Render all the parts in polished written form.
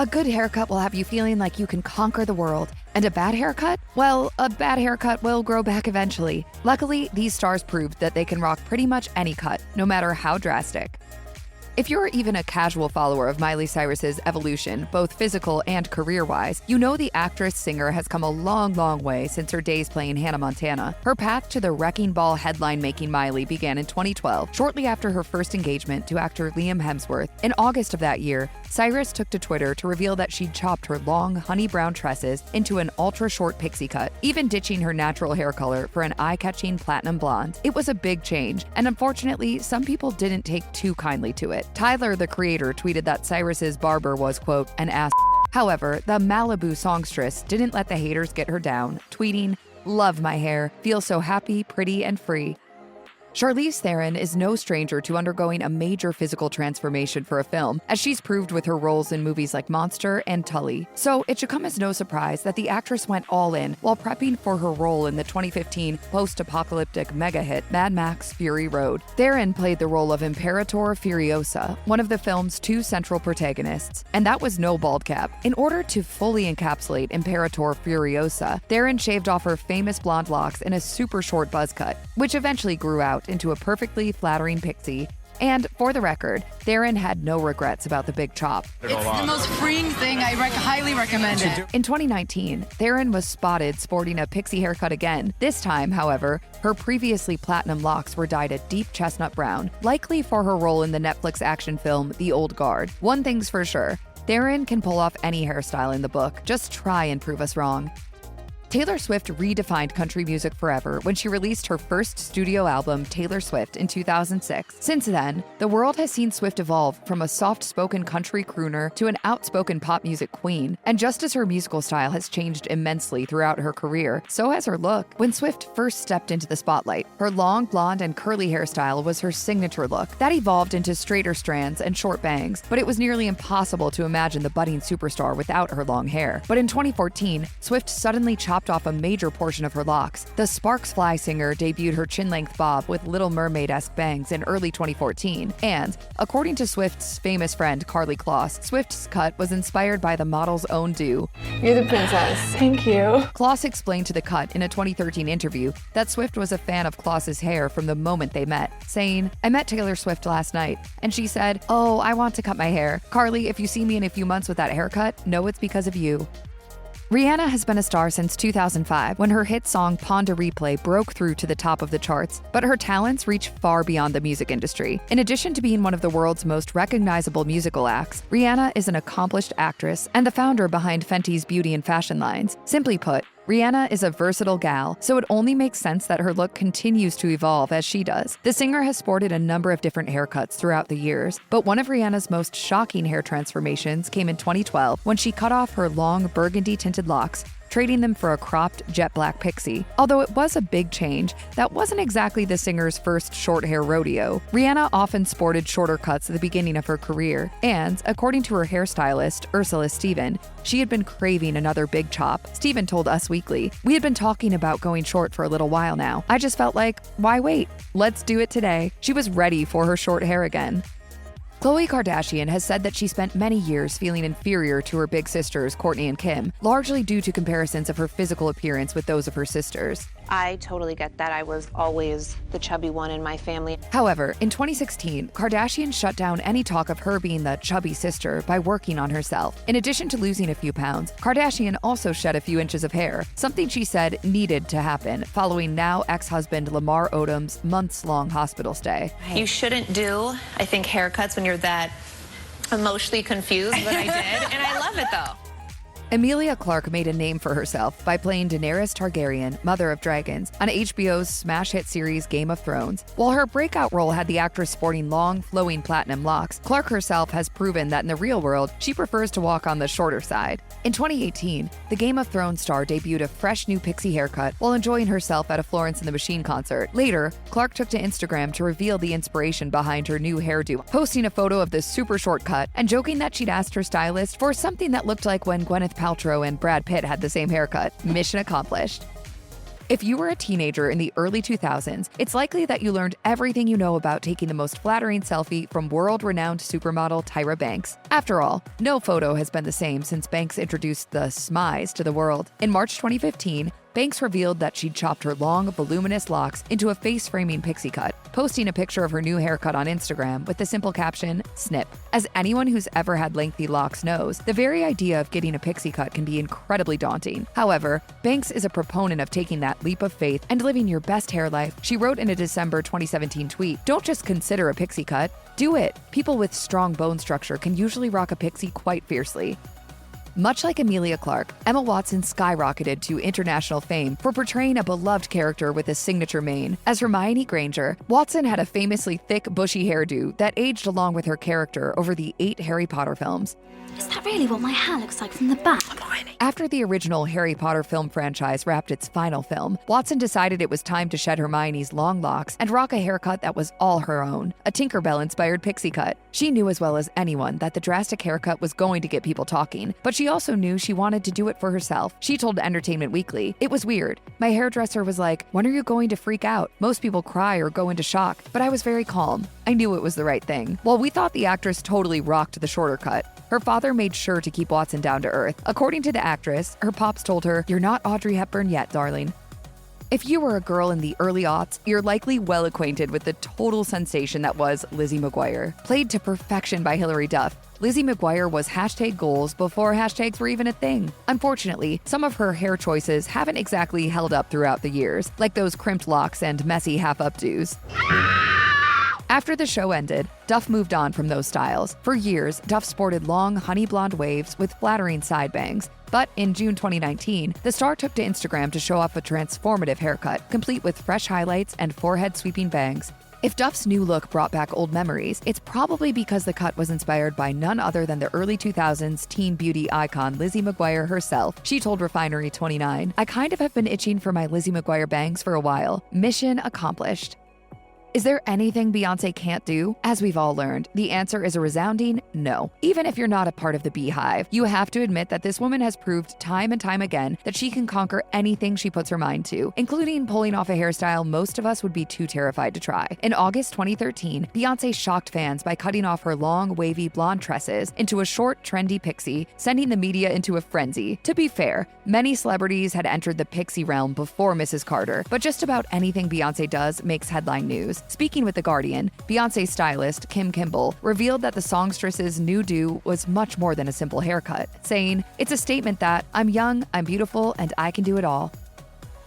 A good haircut will have you feeling like you can conquer the world. And a bad haircut? Well, a bad haircut will grow back eventually. Luckily, these stars proved that they can rock pretty much any cut, no matter how drastic. If you're even a casual follower of Miley Cyrus's evolution, both physical and career-wise, you know the actress-singer has come a long, long way since her days playing Hannah Montana. Her path to the wrecking ball headline-making Miley began in 2012, shortly after her first engagement to actor Liam Hemsworth. In August of that year, Cyrus took to Twitter to reveal that she'd chopped her long, honey-brown tresses into an ultra-short pixie cut, even ditching her natural hair color for an eye-catching platinum blonde. It was a big change, and unfortunately, some people didn't take too kindly to it. Tyler, the creator, tweeted that Cyrus's barber was, quote, an ass. However, the Malibu songstress didn't let the haters get her down, tweeting, "Love my hair, feel so happy, pretty, and free." Charlize Theron is no stranger to undergoing a major physical transformation for a film, as she's proved with her roles in movies like Monster and Tully. So it should come as no surprise that the actress went all in while prepping for her role in the 2015 post-apocalyptic mega-hit Mad Max Fury Road. Theron played the role of Imperator Furiosa, one of the film's two central protagonists, and that was no bald cap. In order to fully encapsulate Imperator Furiosa, Theron shaved off her famous blonde locks in a super short buzz cut, which eventually grew out into a perfectly flattering pixie. And for the record, Theron had no regrets about the big chop. It's the most freeing thing. I highly recommend it. In 2019, Theron was spotted sporting a pixie haircut again. This time, however, her previously platinum locks were dyed a deep chestnut brown, likely for her role in the Netflix action film The Old Guard. One thing's for sure, Theron can pull off any hairstyle in the book. Just try and prove us wrong. Taylor Swift redefined country music forever when she released her first studio album, Taylor Swift, in 2006. Since then, the world has seen Swift evolve from a soft-spoken country crooner to an outspoken pop music queen. And just as her musical style has changed immensely throughout her career, so has her look. When Swift first stepped into the spotlight, her long blonde and curly hairstyle was her signature look. That evolved into straighter strands and short bangs, but it was nearly impossible to imagine the budding superstar without her long hair. But in 2014, Swift suddenly chopped off a major portion of her locks. The Sparks Fly singer debuted her chin-length bob with Little Mermaid-esque bangs in early 2014, and, according to Swift's famous friend Karlie Kloss, Swift's cut was inspired by the model's own do. You're the princess. Thank you. Kloss explained to The Cut in a 2013 interview that Swift was a fan of Kloss's hair from the moment they met, saying, "I met Taylor Swift last night, and she said, 'Oh, I want to cut my hair. Karlie, if you see me in a few months with that haircut, know it's because of you.'" Rihanna has been a star since 2005 when her hit song Pon de Replay broke through to the top of the charts, but her talents reach far beyond the music industry. In addition to being one of the world's most recognizable musical acts, Rihanna is an accomplished actress and the founder behind Fenty's beauty and fashion lines. Simply put, Rihanna is a versatile gal, so it only makes sense that her look continues to evolve as she does. The singer has sported a number of different haircuts throughout the years, but one of Rihanna's most shocking hair transformations came in 2012 when she cut off her long burgundy-tinted locks, trading them for a cropped jet black pixie. Although it was a big change, that wasn't exactly the singer's first short hair rodeo. Rihanna often sported shorter cuts at the beginning of her career, and according to her hairstylist, Ursula Stephen, she had been craving another big chop. Stephen told Us Weekly, "We had been talking about going short for a little while now. I just felt like, why wait? Let's do it today." She was ready for her short hair again. Khloe Kardashian has said that she spent many years feeling inferior to her big sisters, Kourtney and Kim, largely due to comparisons of her physical appearance with those of her sisters. I totally get that. I was always the chubby one in my family. However, in 2016, Kardashian shut down any talk of her being the chubby sister by working on herself. In addition to losing a few pounds, Kardashian also shed a few inches of hair, something she said needed to happen following now ex-husband Lamar Odom's months-long hospital stay. You shouldn't do, I think, haircuts when you're that emotionally confused, but I did, and I love it though. Emilia Clarke made a name for herself by playing Daenerys Targaryen, Mother of Dragons, on HBO's smash hit series Game of Thrones. While her breakout role had the actress sporting long, flowing platinum locks, Clarke herself has proven that in the real world, she prefers to walk on the shorter side. In 2018, the Game of Thrones star debuted a fresh new pixie haircut while enjoying herself at a Florence and the Machine concert. Later, Clarke took to Instagram to reveal the inspiration behind her new hairdo, posting a photo of the super short cut and joking that she'd asked her stylist for something that looked like when Gwyneth Paltrow and Brad Pitt had the same haircut. Mission accomplished. If you were a teenager in the early 2000s, it's likely that you learned everything you know about taking the most flattering selfie from world-renowned supermodel Tyra Banks. After all, no photo has been the same since Banks introduced the smize to the world. In March 2015, Banks revealed that she'd chopped her long, voluminous locks into a face-framing pixie cut, posting a picture of her new haircut on Instagram with the simple caption, "Snip." As anyone who's ever had lengthy locks knows, the very idea of getting a pixie cut can be incredibly daunting. However, Banks is a proponent of taking that leap of faith and living your best hair life. She wrote in a December 2017 tweet, "Don't just consider a pixie cut, do it. People with strong bone structure can usually rock a pixie quite fiercely." Much like Emilia Clarke, Emma Watson skyrocketed to international fame for portraying a beloved character with a signature mane. As Hermione Granger, Watson had a famously thick, bushy hairdo that aged along with her character over the 8 Harry Potter films. Is that really what my hair looks like from the back? After the original Harry Potter film franchise wrapped its final film, Watson decided it was time to shed Hermione's long locks and rock a haircut that was all her own, a Tinkerbell-inspired pixie cut. She knew as well as anyone that the Drastic haircut was going to get people talking, but she also knew she wanted to do it for herself. She told Entertainment Weekly, "It was weird. My hairdresser was like, 'When are you going to freak out?' Most people cry or go into shock, but I was very calm. I knew it was the right thing." While we thought the actress totally rocked the shorter cut, her father made sure to keep Watson down to earth. According to the actress, her pops told her, "You're not Audrey Hepburn yet, darling." If you were a girl in the early aughts, you're likely well acquainted with the total sensation that was Lizzie McGuire. Played to perfection by Hilary Duff, Lizzie McGuire was hashtag goals before hashtags were even a thing. Unfortunately, some of her hair choices haven't exactly held up throughout the years, like those crimped locks and messy half-updos. After the show ended, Duff moved on from those styles. For years, Duff sported long, honey blonde waves with flattering side bangs. But in June 2019, the star took to Instagram to show off a transformative haircut, complete with fresh highlights and forehead-sweeping bangs. If Duff's new look brought back old memories, it's probably because the cut was inspired by none other than the early 2000s teen beauty icon Lizzie McGuire herself. She told Refinery29, "I kind of have been itching for my Lizzie McGuire bangs for a while. Mission accomplished." Is there anything Beyoncé can't do? As we've all learned, the answer is a resounding no. Even if you're not a part of the Beehive, you have to admit that this woman has proved time and time again that she can conquer anything she puts her mind to, including pulling off a hairstyle most of us would be too terrified to try. In August 2013, Beyoncé shocked fans by cutting off her long, wavy blonde tresses into a short, trendy pixie, sending the media into a frenzy. To be fair, many celebrities had entered the pixie realm before Mrs. Carter, but just about anything Beyoncé does makes headline news. Speaking with The Guardian, Beyoncé's stylist, Kim Kimble, revealed that the songstress's new do was much more than a simple haircut, saying, "It's a statement that I'm young, I'm beautiful, and I can do it all."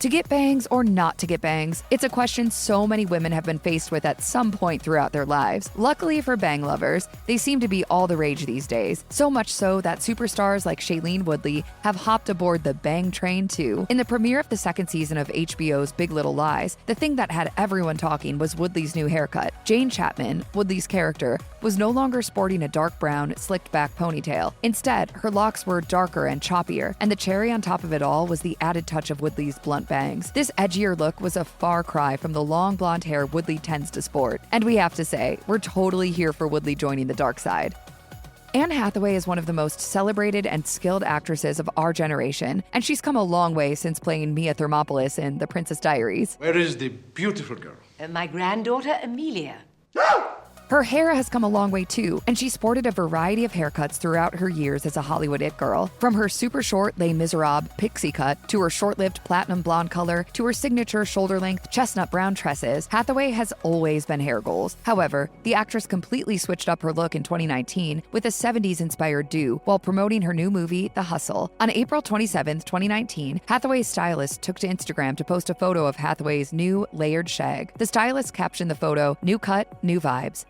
To get bangs or not to get bangs, it's a question so many women have been faced with at some point throughout their lives. Luckily for bang lovers, they seem to be all the rage these days, so much so that superstars like Shailene Woodley have hopped aboard the bang train too. In the premiere of the second season of HBO's Big Little Lies, the thing that had everyone talking was Woodley's new haircut. Jane Chapman, Woodley's character, was no longer sporting a dark brown, slicked back ponytail. Instead, her locks were darker and choppier, and the cherry on top of it all was the added touch of Woodley's blunt bangs. This edgier look was a far cry from the long blonde hair Woodley tends to sport. And we have to say, we're totally here for Woodley joining the dark side. Anne Hathaway is one of the most celebrated and skilled actresses of our generation, and she's come a long way since playing Mia Thermopolis in The Princess Diaries. Where is the beautiful girl? My granddaughter, Emilia. Her hair has come a long way too, and she sported a variety of haircuts throughout her years as a Hollywood it girl. From her super short Les Miserables pixie cut, to her short-lived platinum blonde color, to her signature shoulder-length chestnut brown tresses, Hathaway has always been hair goals. However, the actress completely switched up her look in 2019 with a 70s-inspired do while promoting her new movie, The Hustle. On April 27, 2019, Hathaway's stylist took to Instagram to post a photo of Hathaway's new layered shag. The stylist captioned the photo, "New cut, new vibes."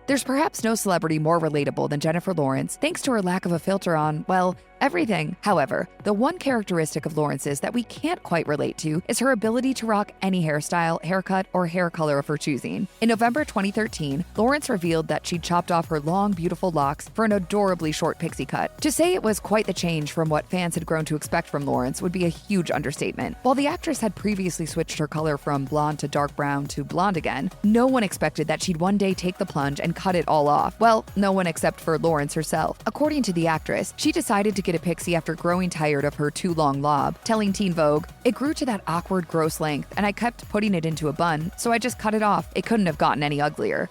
There's perhaps no celebrity more relatable than Jennifer Lawrence, thanks to her lack of a filter on, well, everything. However, the one characteristic of Lawrence's that we can't quite relate to is her ability to rock any hairstyle, haircut, or hair color of her choosing. In November 2013, Lawrence revealed that she'd chopped off her long, beautiful locks for an adorably short pixie cut. To say it was quite the change from what fans had grown to expect from Lawrence would be a huge understatement. While the actress had previously switched her color from blonde to dark brown to blonde again, no one expected that she'd one day take the plunge and cut it all off. Well, no one except for Lawrence herself. According to the actress, she decided to get a pixie after growing tired of her too long lob, telling Teen Vogue, "It grew to that awkward, gross length, and I kept putting it into a bun, so I just cut it off. It couldn't have gotten any uglier."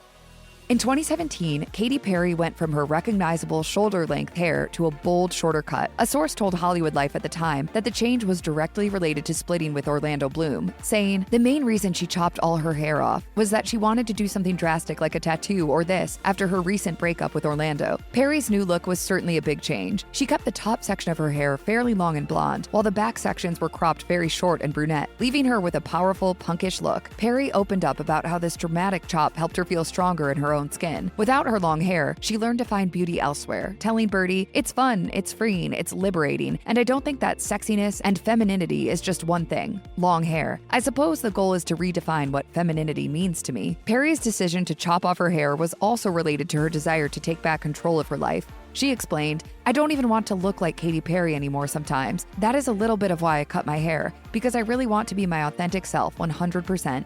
In 2017, Katy Perry went from her recognizable shoulder-length hair to a bold, shorter cut. A source told Hollywood Life at the time that the change was directly related to splitting with Orlando Bloom, saying the main reason she chopped all her hair off was that she wanted to do something drastic like a tattoo or this after her recent breakup with Orlando. Perry's new look was certainly a big change. She kept the top section of her hair fairly long and blonde, while the back sections were cropped very short and brunette, leaving her with a powerful, punkish look. Perry opened up about how this dramatic chop helped her feel stronger in her own skin. Without her long hair, she learned to find beauty elsewhere, telling Birdie, "It's fun, it's freeing, it's liberating, and I don't think that sexiness and femininity is just one thing. Long hair. I suppose the goal is to redefine what femininity means to me." Perry's decision to chop off her hair was also related to her desire to take back control of her life. She explained, "I don't even want to look like Katy Perry anymore sometimes. That is a little bit of why I cut my hair, because I really want to be my authentic self 100%.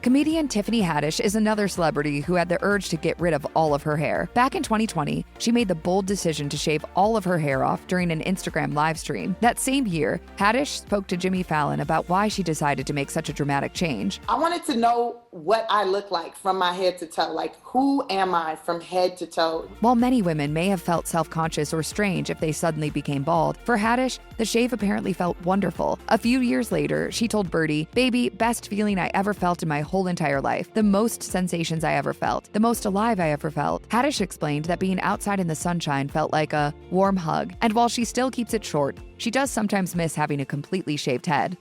Comedian Tiffany Haddish is another celebrity who had the urge to get rid of all of her hair. Back in 2020, she made the bold decision to shave all of her hair off during an Instagram live stream. That same year, Haddish spoke to Jimmy Fallon about why she decided to make such a dramatic change. "I wanted to know what I look like from my head to toe. Like, who am I from head to toe?" While many women may have felt self-conscious or strange if they suddenly became bald, for Haddish, the shave apparently felt wonderful. A few years later, she told Birdie, "Baby, best feeling I ever felt in my whole entire life. The most sensations I ever felt. The most alive I ever felt." Haddish explained that being outside in the sunshine felt like a warm hug, and while she still keeps it short, she does sometimes miss having a completely shaved head.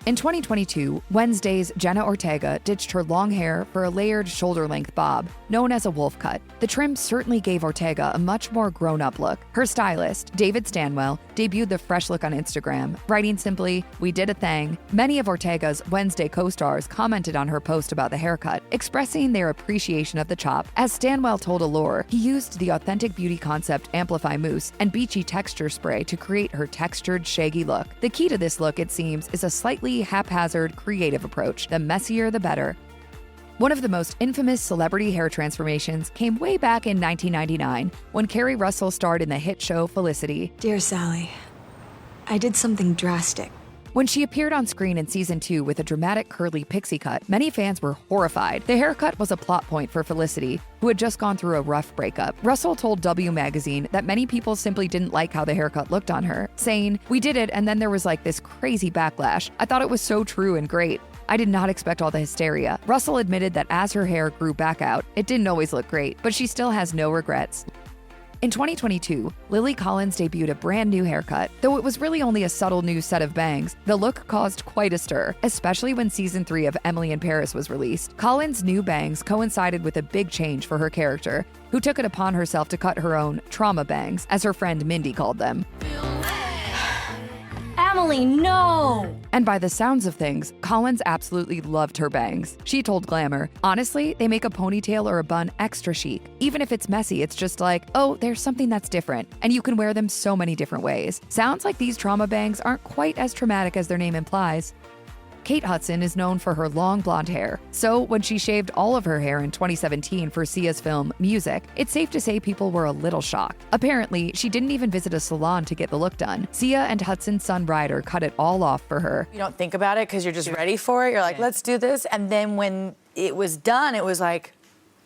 In 2022, Wednesday's Jenna Ortega ditched her long hair for a layered shoulder-length bob, known as a wolf cut. The trim certainly gave Ortega a much more grown-up look. Her stylist, David Stanwell, debuted the fresh look on Instagram, writing simply, "We did a thing." Many of Ortega's Wednesday co-stars commented on her post about the haircut, expressing their appreciation of the chop. As Stanwell told Allure, he used the authentic beauty concept Amplify Mousse and beachy texture spray to create her textured, shaggy look. The key to this look, it seems, is a slightly haphazard, creative approach. The messier, the better. One of the most infamous celebrity hair transformations came way back in 1999 when Keri Russell starred in the hit show Felicity. "Dear Sally, I did something drastic." When she appeared on screen in season 2 with a dramatic curly pixie cut, many fans were horrified. The haircut was a plot point for Felicity, who had just gone through a rough breakup. Russell told W Magazine that many people simply didn't like how the haircut looked on her, saying, "We did it and then there was like this crazy backlash. I thought it was so true and great. I did not expect all the hysteria." Russell admitted that as her hair grew back out, it didn't always look great, but she still has no regrets. In 2022, Lily Collins debuted a brand new haircut. Though it was really only a subtle new set of bangs, the look caused quite a stir, especially when season 3 of Emily in Paris was released. Collins' new bangs coincided with a big change for her character, who took it upon herself to cut her own trauma bangs, as her friend Mindy called them. Emily, no! And by the sounds of things, Collins absolutely loved her bangs. She told Glamour, "Honestly, they make a ponytail or a bun extra chic. Even if it's messy, it's just like, oh, there's something that's different, and you can wear them so many different ways." Sounds like these trauma bangs aren't quite as traumatic as their name implies. Kate Hudson is known for her long blonde hair, so when she shaved all of her hair in 2017 for Sia's film Music, it's safe to say people were a little shocked. Apparently, she didn't even visit a salon to get the look done. Sia and Hudson's son Ryder cut it all off for her. You don't think about it because you're just ready for it. You're like, let's do this. And then when it was done, it was like,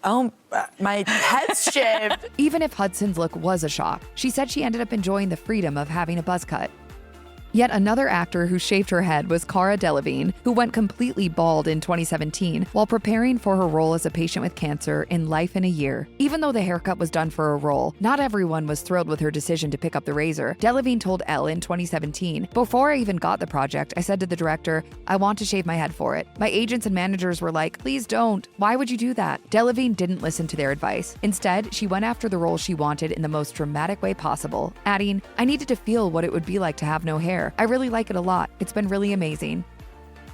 oh, my head's shaved. Even if Hudson's look was a shock, she said she ended up enjoying the freedom of having a buzz cut. Yet another actor who shaved her head was Cara Delevingne, who went completely bald in 2017 while preparing for her role as a patient with cancer in Life in a Year. Even though the haircut was done for a role, not everyone was thrilled with her decision to pick up the razor. Delevingne told Elle in 2017, "Before I even got the project, I said to the director, I want to shave my head for it. My agents and managers were like, please don't. Why would you do that?" Delevingne didn't listen to their advice. Instead, she went after the role she wanted in the most dramatic way possible, adding, "I needed to feel what it would be like to have no hair. I really like it a lot. It's been really amazing."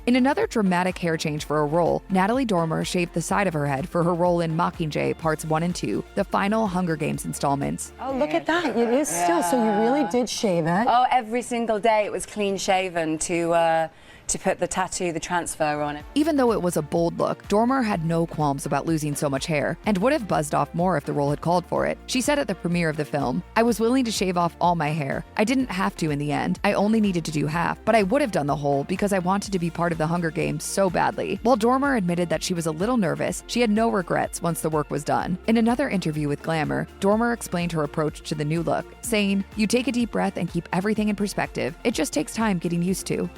In another dramatic hair change for a role, Natalie Dormer shaved the side of her head for her role in Mockingjay Parts 1 and 2, the final Hunger Games installments. Oh, look at that. It is still. So you really did shave it. Oh, every single day it was clean shaven to to put the tattoo, the transfer on it. Even though it was a bold look, Dormer had no qualms about losing so much hair and would have buzzed off more if the role had called for it. She said at the premiere of the film, "I was willing to shave off all my hair. I didn't have to in the end. I only needed to do half, but I would have done the whole because I wanted to be part of the Hunger Games so badly." While Dormer admitted that she was a little nervous, she had no regrets once the work was done. In another interview with Glamour, Dormer explained her approach to the new look, saying, "You take a deep breath and keep everything in perspective. It just takes time getting used to."